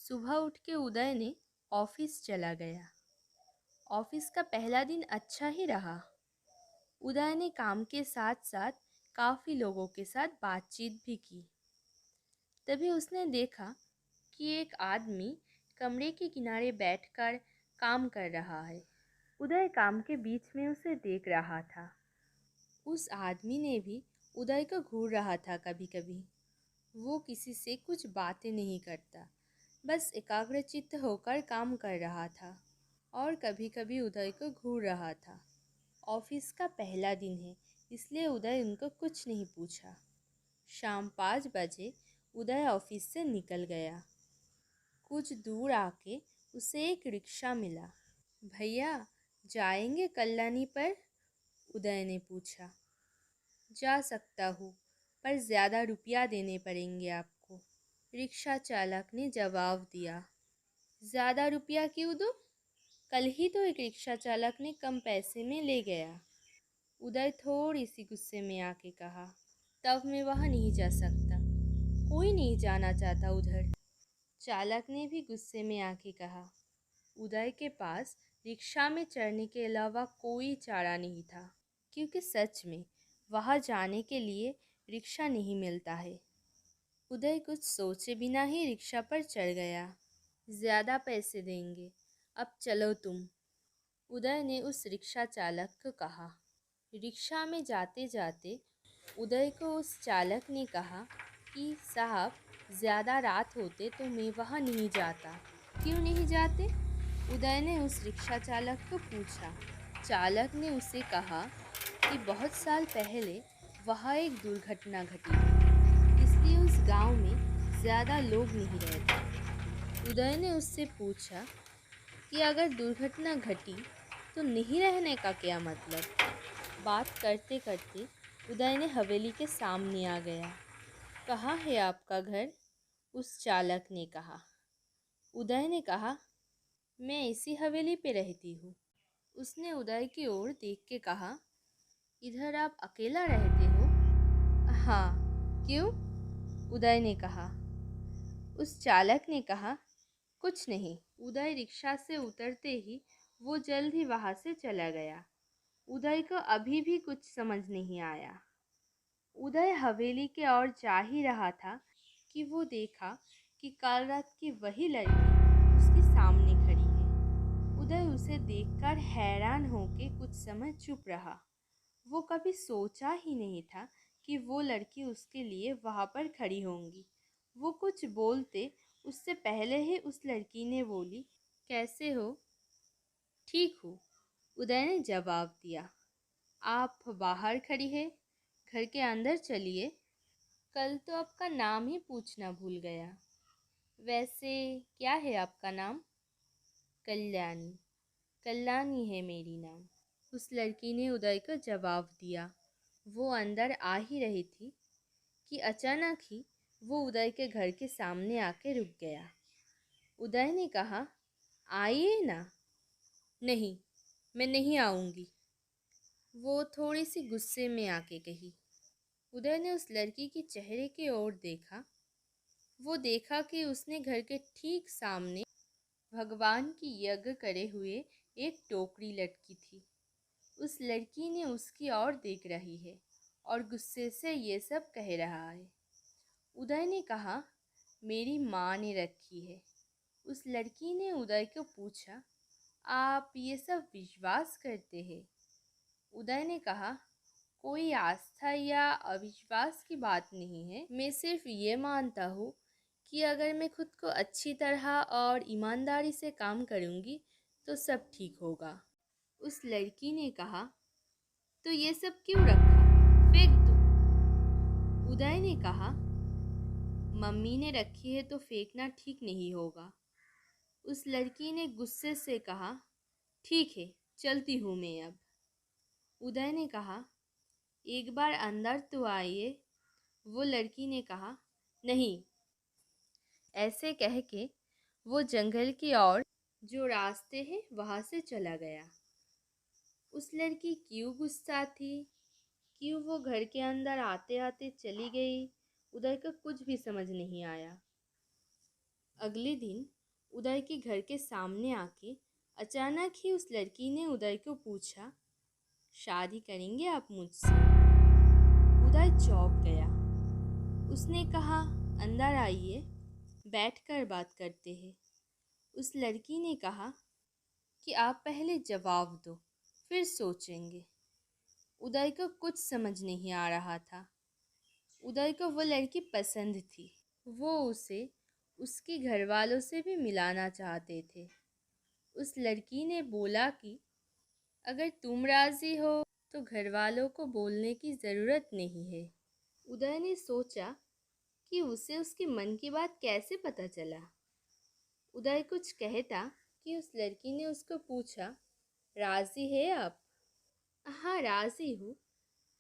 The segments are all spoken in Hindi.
सुबह उठ के उदय ने ऑफिस चला गया। ऑफिस का पहला दिन अच्छा ही रहा। उदय ने काम के साथ साथ काफ़ी लोगों के साथ बातचीत भी की। तभी उसने देखा कि एक आदमी कमरे के किनारे बैठकर काम कर रहा है। उदय काम के बीच में उसे देख रहा था। उस आदमी ने भी उदय को घूर रहा था। कभी कभी वो किसी से कुछ बातें नहीं करता, बस एकाग्रचित्त होकर काम कर रहा था और कभी कभी उदय को घूर रहा था। ऑफिस का पहला दिन है, इसलिए उदय उनको कुछ नहीं पूछा। शाम 5 बजे उदय ऑफिस से निकल गया। कुछ दूर आके उसे एक रिक्शा मिला। भैया, जाएंगे कल्याणी पर? उदय ने पूछा। जा सकता हूँ, पर ज़्यादा रुपया देने पड़ेंगे आपको, रिक्शा चालक ने जवाब दिया। ज़्यादा रुपया क्यों दूँ? कल ही तो एक रिक्शा चालक ने कम पैसे में ले गया। उदय थोड़ी सी गुस्से में आके कहा। तब मैं वहाँ नहीं जा सकता, कोई नहीं जाना चाहता उधर। चालक ने भी गुस्से में आके कहा। उदय के पास रिक्शा में चढ़ने के अलावा कोई चारा नहीं था, क्योंकि सच में वहाँ जाने के लिए रिक्शा नहीं मिलता है। उदय कुछ सोचे बिना ही रिक्शा पर चढ़ गया। ज़्यादा पैसे देंगे, अब चलो तुम, उदय ने उस रिक्शा चालक को कहा। रिक्शा में जाते जाते उदय को उस चालक ने कहा कि साहब, ज़्यादा रात होते तो मैं वहाँ नहीं जाता। क्यों नहीं जाते? उदय ने उस रिक्शा चालक को पूछा। चालक ने उसे कहा कि बहुत साल पहले वहाँ एक दुर्घटना घटी, इसलिए उस गांव में ज़्यादा लोग नहीं रहते। उदय ने उससे पूछा कि अगर दुर्घटना घटी तो नहीं रहने का क्या मतलब? बात करते करते उदय ने हवेली के सामने आ गया। कहाँ है आपका घर? उस चालक ने कहा। उदय ने कहा, मैं इसी हवेली पे रहती हूँ। उसने उदय की ओर देख के कहा, इधर आप अकेला रहते हो? हाँ, क्यों? उदय ने कहा। उस चालक ने कहा, कुछ नहीं। उदय रिक्शा से उतरते ही वो जल्द ही वहाँ से चला गया। उदय को अभी भी कुछ समझ नहीं आया। उदय हवेली के ओर जा ही रहा था कि वो देखा कि कल रात की वही लड़की उसके सामने खड़ी है। उदय उसे देखकर हैरान होके कुछ समय चुप रहा। वो कभी सोचा ही नहीं था कि वो लड़की उसके लिए वहाँ पर खड़ी होंगी। वो कुछ बोलते उससे पहले ही उस लड़की ने बोली, कैसे हो? ठीक हूँ, उदय ने जवाब दिया। आप बाहर खड़ी है, घर के अंदर चलिए। कल तो आपका नाम ही पूछना भूल गया। वैसे क्या है आपका नाम? कल्याणी। कल्याणी है मेरी नाम, उस लड़की ने उदय को जवाब दिया। वो अंदर आ ही रही थी कि अचानक ही वो उदय के घर के सामने आके रुक गया। उदय ने कहा, आइए ना। नहीं, मैं नहीं आऊँगी, वो थोड़ी सी गुस्से में आके कही। उदय ने उस लड़की के चेहरे की ओर देखा। वो देखा कि उसने घर के ठीक सामने भगवान की यज्ञ करे हुए एक टोकरी लटकी थी। उस लड़की ने उसकी ओर देख रही है और गुस्से से ये सब कह रहा है। उदय ने कहा, मेरी माँ ने रखी है। उस लड़की ने उदय को पूछा, आप ये सब विश्वास करते हैं? उदय ने कहा, कोई आस्था या अविश्वास की बात नहीं है। मैं सिर्फ ये मानता हूँ कि अगर मैं खुद को अच्छी तरह और ईमानदारी से काम करूँगी तो सब ठीक होगा। उस लड़की ने कहा, तो ये सब क्यों रखा? फेंक दो। उदय ने कहा, मम्मी ने रखी है तो फेंकना ठीक नहीं होगा। उस लड़की ने गुस्से से कहा, ठीक है, चलती हूँ मैं अब। उदय ने कहा, एक बार अंदर तो आइए। वो लड़की ने कहा, नहीं। ऐसे कह के वो जंगल की ओर जो रास्ते हैं वहाँ से चला गया। उस लड़की क्यों गुस्सा थी, क्यों वो घर के अंदर आते आते चली गई, उदय को कुछ भी समझ नहीं आया। अगले दिन उदय के घर के सामने आके अचानक ही उस लड़की ने उदय को पूछा, शादी करेंगे आप मुझसे? उदय चौंक गया। उसने कहा, अंदर आइए, बैठकर बात करते हैं। उस लड़की ने कहा कि आप पहले जवाब दो, फिर सोचेंगे। उदय को कुछ समझ नहीं आ रहा था। उदय को वो लड़की पसंद थी। वो उसे उसके घर वालों से भी मिलाना चाहते थे। उस लड़की ने बोला कि अगर तुम राजी हो तो घर वालों को बोलने की ज़रूरत नहीं है। उदय ने सोचा कि उसे उसके मन की बात कैसे पता चला। उदय कुछ कहता कि उस लड़की ने उसको पूछा, राजी है आप? हाँ राजी हूँ,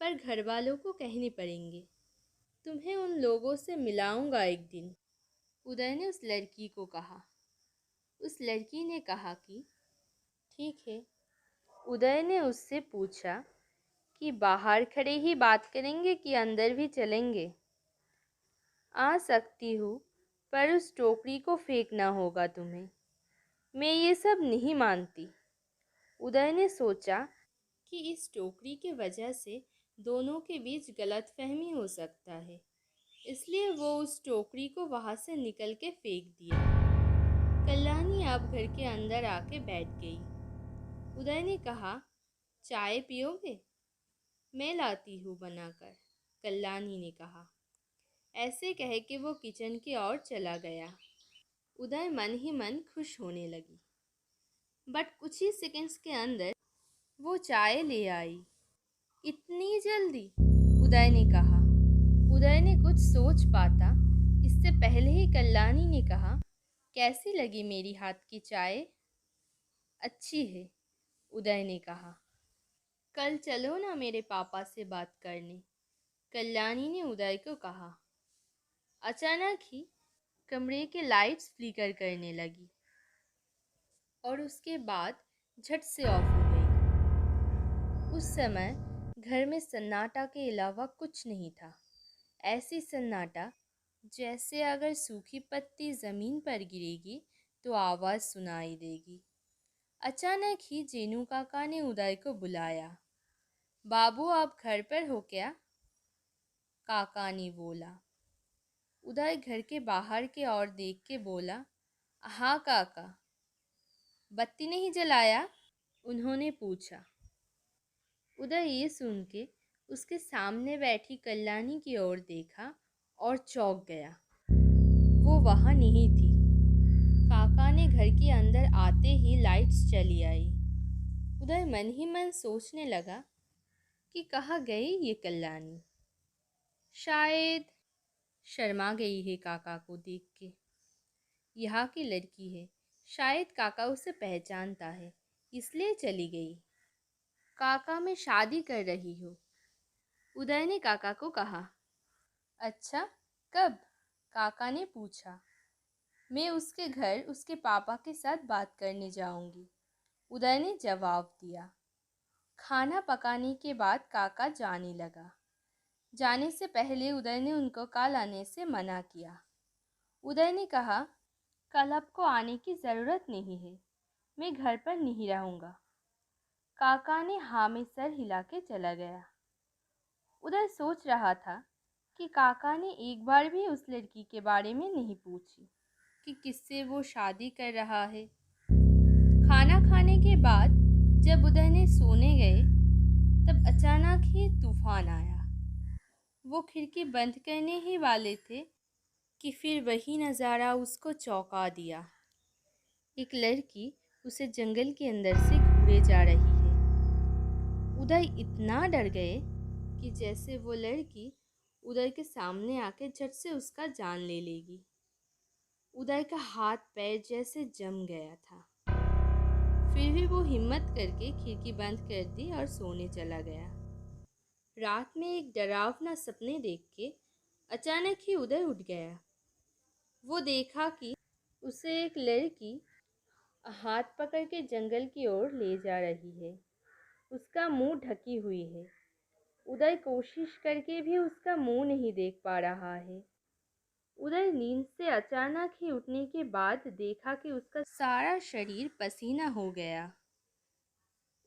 पर घर वालों को कहने पड़ेंगे। तुम्हें उन लोगों से मिलाऊंगा एक दिन, उदय ने उस लड़की को कहा। उस लड़की ने कहा कि ठीक है। उदय ने उससे पूछा कि बाहर खड़े ही बात करेंगे कि अंदर भी चलेंगे? आ सकती हूँ, पर उस टोकरी को फेंकना होगा तुम्हें। मैं ये सब नहीं मानती। उदय ने सोचा कि इस टोकरी की वजह से दोनों के बीच गलतफहमी हो सकता है, इसलिए वो उस टोकरी को वहाँ से निकल के फेंक दिया। कल्याणी अब घर के अंदर आके बैठ गई। उदय ने कहा, चाय पियोगे? मैं लाती हूँ बनाकर, कल्याणी ने कहा। ऐसे कह के वो किचन की ओर चला गया। उदय मन ही मन खुश होने लगी। बट कुछ ही सेकंड्स के अंदर वो चाय ले आई। इतनी जल्दी? उदय ने कहा। उदय ने कुछ सोच पाता इससे पहले ही कल्याणी ने कहा, कैसी लगी मेरी हाथ की चाय? अच्छी है, उदय ने कहा। कल चलो ना मेरे पापा से बात करने, कल्याणी ने उदय को कहा। अचानक ही कमरे के लाइट्स फ्लिकर करने लगी और उसके बाद झट से ऑफ हो गई। उस समय घर में सन्नाटा के अलावा कुछ नहीं था। ऐसी सन्नाटा जैसे अगर सूखी पत्ती ज़मीन पर गिरेगी तो आवाज़ सुनाई देगी। अचानक ही जेनू काका ने उदय को बुलाया। बाबू आप घर पर हो क्या? काका ने बोला। उदय घर के बाहर के ओर देख के बोला, हाँ काका। बत्ती नहीं जलाया? उन्होंने पूछा। उदय ये सुन के उसके सामने बैठी कल्याणी की ओर देखा और चौंक गया। वो वहाँ नहीं थी। काका ने घर के अंदर आते ही लाइट्स चली आई। उदय मन ही मन सोचने लगा कि कहाँ गई ये कल्याणी। शायद शर्मा गई है काका को देख के। यहाँ की लड़की है, शायद काका उसे पहचानता है, इसलिए चली गई। काका मैं शादी कर रही हूँ, उदय ने काका को कहा। अच्छा, कब? काका ने पूछा। मैं उसके घर उसके पापा के साथ बात करने जाऊंगी, उदय ने जवाब दिया। खाना पकाने के बाद काका जाने लगा। जाने से पहले उदय ने उनको कल आने से मना किया। उदय ने कहा, कल आपको आने की ज़रूरत नहीं है, मैं घर पर नहीं रहूँगा। काका ने हाँ में सर हिला के चला गया। उदय सोच रहा था कि काका ने एक बार भी उस लड़की के बारे में नहीं पूछी कि किससे वो शादी कर रहा है। खाना खाने के बाद जब उदय ने सोने गए तब अचानक ही तूफान आया। वो खिड़की बंद करने ही वाले थे कि फिर वही नज़ारा उसको चौंका दिया। एक लड़की उसे जंगल के अंदर से घूरे जा रही है। उदय इतना डर गए कि जैसे वो लड़की उदय के सामने आके झट से उसका जान ले लेगी। उदय का हाथ पैर जैसे जम गया था। फिर भी वो हिम्मत करके खिड़की बंद कर दी और सोने चला गया। रात में एक डरावना सपने देख के अचानक ही उदय उठ गया। वो देखा कि उसे एक लड़की हाथ पकड़ के जंगल की ओर ले जा रही है। उसका मुंह ढकी हुई है। उदय कोशिश करके भी उसका मुंह नहीं देख पा रहा है। उदय नींद से अचानक ही उठने के बाद देखा कि उसका सारा शरीर पसीना हो गया।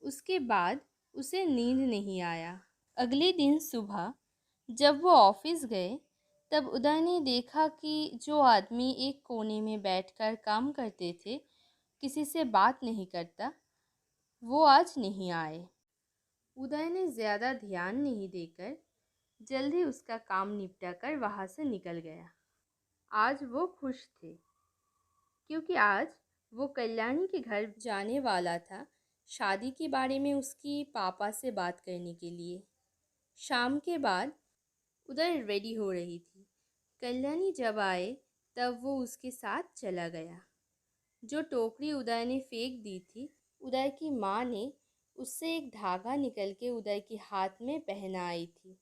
उसके बाद उसे नींद नहीं आया। अगले दिन सुबह जब वो ऑफिस गए, तब उदय ने देखा कि जो आदमी एक कोने में बैठकर काम करते थे, किसी से बात नहीं करता, वो आज नहीं आए। उदय ने ज़्यादा ध्यान नहीं देकर जल्दी उसका काम निपटा कर वहाँ से निकल गया। आज वो खुश थे क्योंकि आज वो कल्याणी के घर जाने वाला था, शादी के बारे में उसकी पापा से बात करने के लिए। शाम के बाद उदय रेडी हो रही थी। कल्याणी जब आए तब वो उसके साथ चला गया। जो टोकरी उदय ने फेंक दी थी, उदय की माँ ने उससे एक धागा निकल के उदय के हाथ में पहनाई थी।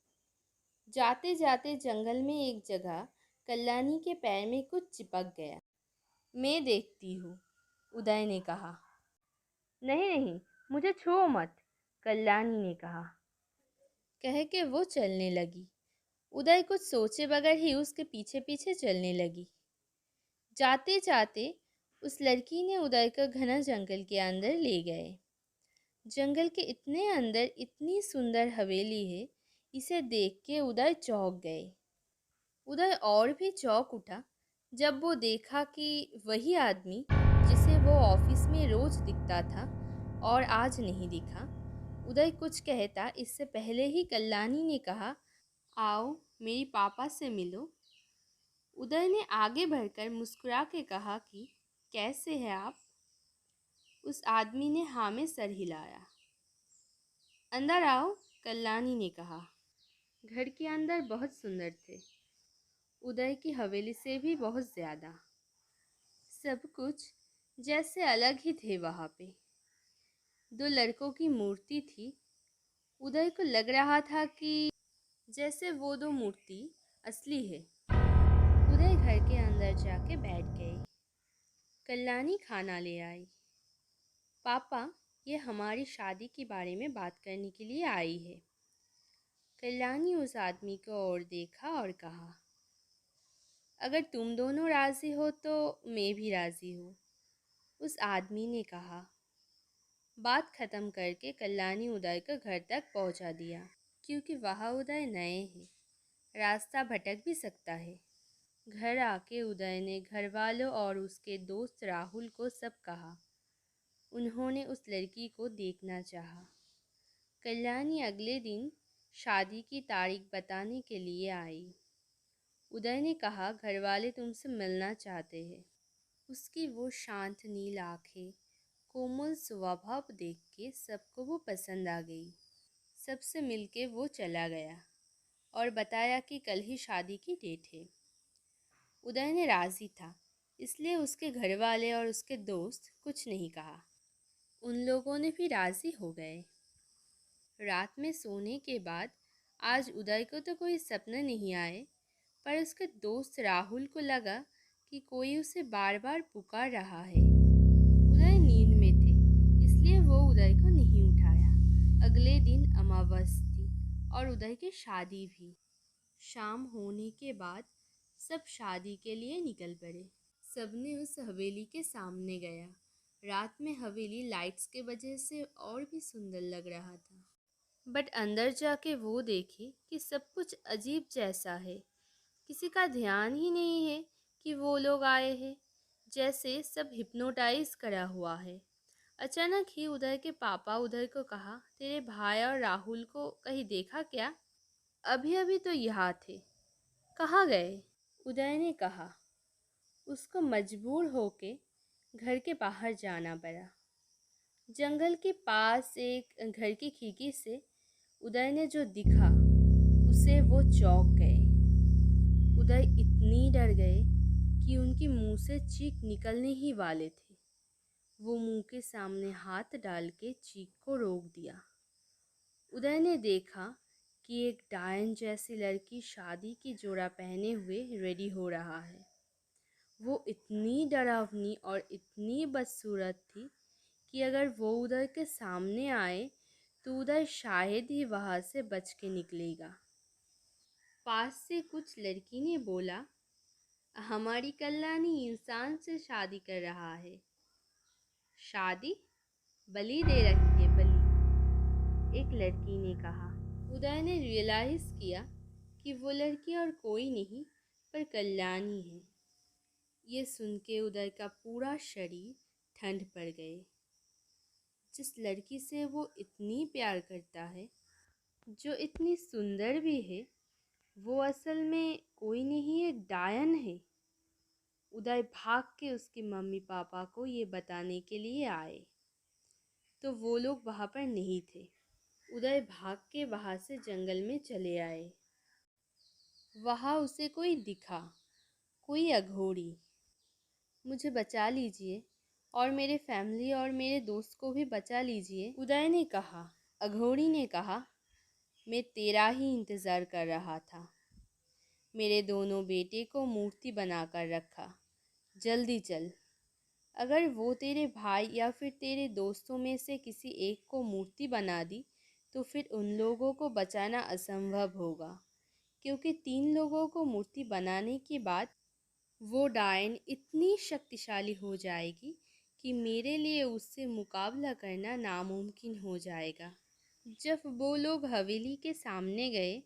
जाते जाते जंगल में एक जगह कल्याणी के पैर में कुछ चिपक गया। मैं देखती हूँ, उदय ने कहा। नहीं नहीं, मुझे छुओ मत, कल्याणी ने कहा। कह के वो चलने लगी। उदय कुछ सोचे बगैर ही उसके पीछे पीछे चलने लगी। जाते जाते उस लड़की ने उदय को घना जंगल के अंदर ले गए। जंगल के इतने अंदर इतनी सुंदर हवेली है, इसे देख के उदय चौंक गए। उदय और भी चौंक उठा जब वो देखा कि वही आदमी जिसे वो ऑफिस में रोज दिखता था और आज नहीं दिखा। उदय कुछ कहता इससे पहले ही कल्याणी ने कहा, आओ मेरी पापा से मिलो। उदय ने आगे बढ़कर मुस्कुरा के कहा कि कैसे हैं आप। उस आदमी ने हाँ में सर हिलाया। अंदर आओ, कल्याणी ने कहा। घर के अंदर बहुत सुंदर थे, उदय की हवेली से भी बहुत ज़्यादा। सब कुछ जैसे अलग ही थे वहाँ पे। दो लड़कों की मूर्ति थी। उदय को लग रहा था कि जैसे वो दो मूर्ति असली है। उदय घर के अंदर जाके बैठ गए। कल्याणी खाना ले आई। पापा, ये हमारी शादी के बारे में बात करने के लिए आई है। कल्याणी उस आदमी को और देखा और कहा, अगर तुम दोनों राज़ी हो तो मैं भी राज़ी हूँ। उस आदमी ने कहा। बात ख़त्म करके कल्याणी उदय को घर तक पहुँचा दिया, क्योंकि वहाँ उदय नए हैं, रास्ता भटक भी सकता है। घर आके उदय ने घर वालों और उसके दोस्त राहुल को सब कहा। उन्होंने उस लड़की को देखना चाहा। कल्याणी अगले दिन शादी की तारीख बताने के लिए आई। उदय ने कहा, घर वाले तुमसे मिलना चाहते हैं। उसकी वो शांत नील आंखें, कोमल स्वभाव देख के सबको वो पसंद आ गई। सबसे मिलके वो चला गया और बताया कि कल ही शादी की डेट है। उदय ने राजी था, इसलिए उसके घर वाले और उसके दोस्त कुछ नहीं कहा। उन लोगों ने भी राजी हो गए। रात में सोने के बाद आज उदय को तो कोई सपना नहीं आए, पर उसके दोस्त राहुल को लगा कि कोई उसे बार बार पुकार रहा है। उदय नींद में थे, इसलिए वो उदय को नहीं उठाया। अगले दिन अमावस थी और उदय की शादी भी। शाम होने के बाद सब शादी के लिए निकल पड़े। सबने उस हवेली के सामने गया। रात में हवेली लाइट्स के वजह से और भी सुंदर लग रहा था। बट अंदर जाके वो देखे कि सब कुछ अजीब जैसा है। किसी का ध्यान ही नहीं है कि वो लोग आए हैं, जैसे सब हिप्नोटाइज करा हुआ है। अचानक ही उदय के पापा उदय को कहा, तेरे भाई और राहुल को कहीं देखा क्या? अभी अभी तो यहाँ थे, कहाँ गए? उदय ने कहा। उसको मजबूर होके घर के बाहर जाना पड़ा। जंगल के पास एक घर की खिड़की से उदय ने जो दिखा, उसे वो चौंक गए। उदय इतनी डर गए कि उनके मुंह से चीख निकलने ही वाले थे। वो मुंह के सामने हाथ डाल के चीख को रोक दिया। उदय ने देखा कि एक डायन जैसी लड़की शादी की जोड़ा पहने हुए रेडी हो रहा है। वो इतनी डरावनी और इतनी बदसूरत थी कि अगर वो उदय के सामने आए तो उदय शायद ही वहाँ से बच के निकलेगा। पास से कुछ लड़की ने बोला, हमारी कल्याणी इंसान से शादी कर रहा है। शादी? बलि दे रही है, बलि, एक लड़की ने कहा। उदय ने रियलाइज किया कि वो लड़की और कोई नहीं पर कल्याणी है। ये सुन के उदय का पूरा शरीर ठंड पड़ गए। जिस लड़की से वो इतनी प्यार करता है, जो इतनी सुंदर भी है, वो असल में कोई नहीं, एक डायन है। उदय भाग के उसके मम्मी पापा को ये बताने के लिए आए, तो वो लोग वहाँ पर नहीं थे। उदय भाग के वहाँ से जंगल में चले आए। वहाँ उसे कोई दिखा, कोई अघोरी। मुझे बचा लीजिए और मेरे फैमिली और मेरे दोस्त को भी बचा लीजिए, उदय ने कहा। अघोरी ने कहा, मैं तेरा ही इंतज़ार कर रहा था। मेरे दोनों बेटे को मूर्ति बनाकर रखा, जल्दी चल। अगर वो तेरे भाई या फिर तेरे दोस्तों में से किसी एक को मूर्ति बना दी तो फिर उन लोगों को बचाना असंभव होगा, क्योंकि 3 लोगों को मूर्ति बनाने के बाद वो डायन इतनी शक्तिशाली हो जाएगी कि मेरे लिए उससे मुकाबला करना नामुमकिन हो जाएगा। जब वो लोग हवेली के सामने गए,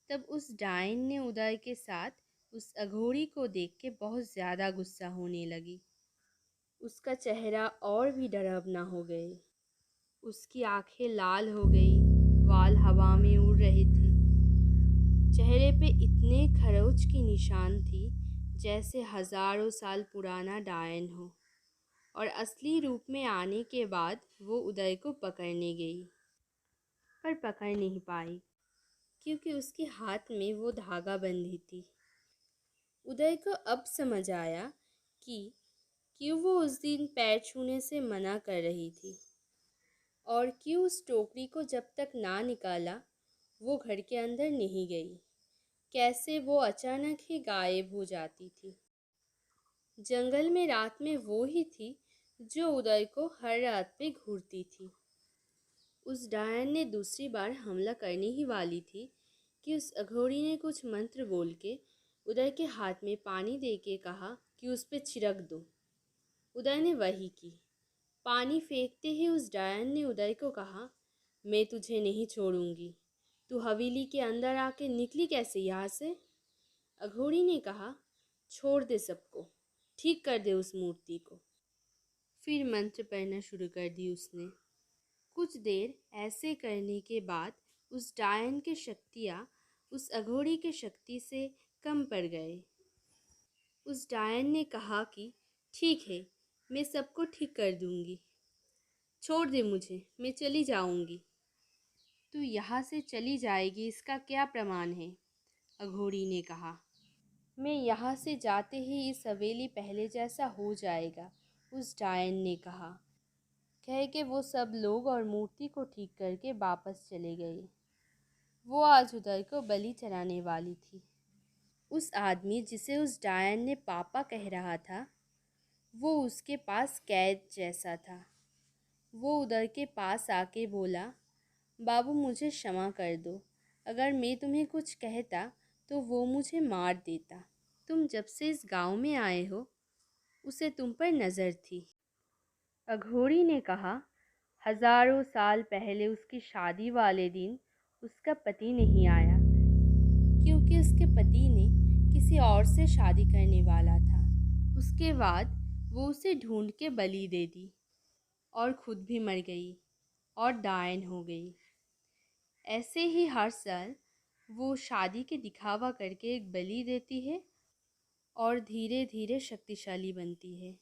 तब उस डायन ने उदय के साथ उस अघोरी को देख के बहुत ज़्यादा गुस्सा होने लगी। उसका चेहरा और भी डरावना हो गए। उसकी आंखें लाल हो गई, बाल हवा में उड़ रहे थे। चेहरे पे इतने खरोच की निशान थी जैसे हजारों साल पुराना डायन हो। और असली रूप में आने के बाद वो उदय को पकड़ने गई, पर पकड़ नहीं पाई, क्योंकि उसके हाथ में वो धागा बंधी थी। उदय को अब समझ आया कि क्यों वो उस दिन पैर छूने से मना कर रही थी, और क्यों उस टोकरी को जब तक ना निकाला वो घर के अंदर नहीं गई। कैसे वो अचानक ही गायब हो जाती थी। जंगल में रात में वो ही थी जो उदय को हर रात पे घूरती थी। उस डायन ने दूसरी बार हमला करने ही वाली थी कि उस अघोरी ने कुछ मंत्र बोल के उदय के हाथ में पानी दे के कहा कि उस पे छिड़क दो। उदय ने वही की। पानी फेंकते ही उस डायन ने उदय को कहा, मैं तुझे नहीं छोड़ूंगी। तू हवेली के अंदर आके निकली कैसे यहाँ से? अघोरी ने कहा, छोड़ दे सबको, ठीक कर दे उस मूर्ति को। फिर मंत्र पढ़ना शुरू कर दी उसने। कुछ देर ऐसे करने के बाद उस डायन की शक्तियाँ उस अघोरी की शक्ति से कम पड़ गए। उस डायन ने कहा कि ठीक है, मैं सबको ठीक कर दूंगी, छोड़ दे मुझे, मैं चली जाऊंगी। तू यहाँ से चली जाएगी, इसका क्या प्रमाण है? अघोरी ने कहा। मैं यहाँ से जाते ही इस हवेली पहले जैसा हो जाएगा, उस डायन ने कहा। कह के वो सब लोग और मूर्ति को ठीक करके वापस चले गए। वो आज उदय को बलि चढ़ाने वाली थी। उस आदमी जिसे उस डायन ने पापा कह रहा था, वो उसके पास कैद जैसा था। वो उदय के पास आके बोला, बाबू मुझे क्षमा कर दो। अगर मैं तुम्हें कुछ कहता तो वो मुझे मार देता। तुम जब से इस गांव में आए हो उसे तुम पर नज़र थी। अघोरी ने कहा, हजारों साल पहले उसकी शादी वाले दिन उसका पति नहीं आया, क्योंकि उसके पति ने किसी और से शादी करने वाला था। उसके बाद वो उसे ढूंढ के बलि दे दी और खुद भी मर गई और डायन हो गई। ऐसे ही हर साल वो शादी के दिखावा करके एक बलि देती है और धीरे धीरे शक्तिशाली बनती है,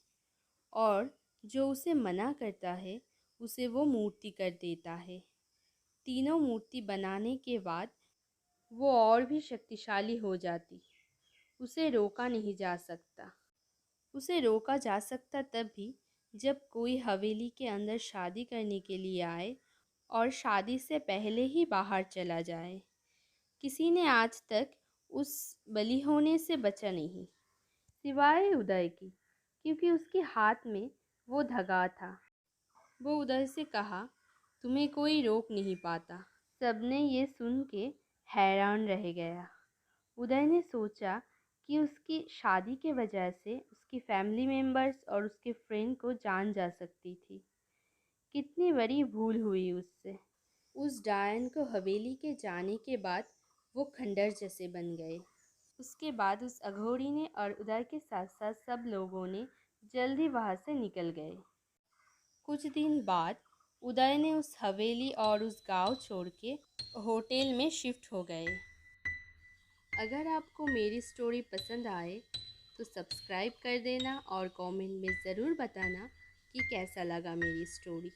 और जो उसे मना करता है उसे वो मूर्ति कर देता है। तीनों मूर्ति बनाने के बाद वो और भी शक्तिशाली हो जाती। उसे रोका नहीं जा सकता। उसे रोका जा सकता तब भी जब कोई हवेली के अंदर शादी करने के लिए आए और शादी से पहले ही बाहर चला जाए। किसी ने आज तक उस बलि होने से बचा नहीं, सिवाय उदय की, क्योंकि उसके हाथ में वो धागा था। वो उदय से कहा, तुम्हें कोई रोक नहीं पाता। सबने ये सुन के हैरान रह गया। उदय ने सोचा कि उसकी शादी के वजह से उसकी फैमिली मेम्बर्स और उसके फ्रेंड को जान जा सकती थी। कितनी बड़ी भूल हुई उससे। उस डायन को हवेली के जाने के बाद वो खंडर जैसे बन गए। उसके बाद उस अघोरी ने और उदय के साथ साथ सब लोगों ने जल्दी वहाँ से निकल गए। कुछ दिन बाद उदय ने उस हवेली और उस गांव छोड़ के होटल में शिफ्ट हो गए। अगर आपको मेरी स्टोरी पसंद आए तो सब्सक्राइब कर देना और कमेंट में ज़रूर बताना कि कैसा लगा मेरी स्टोरी।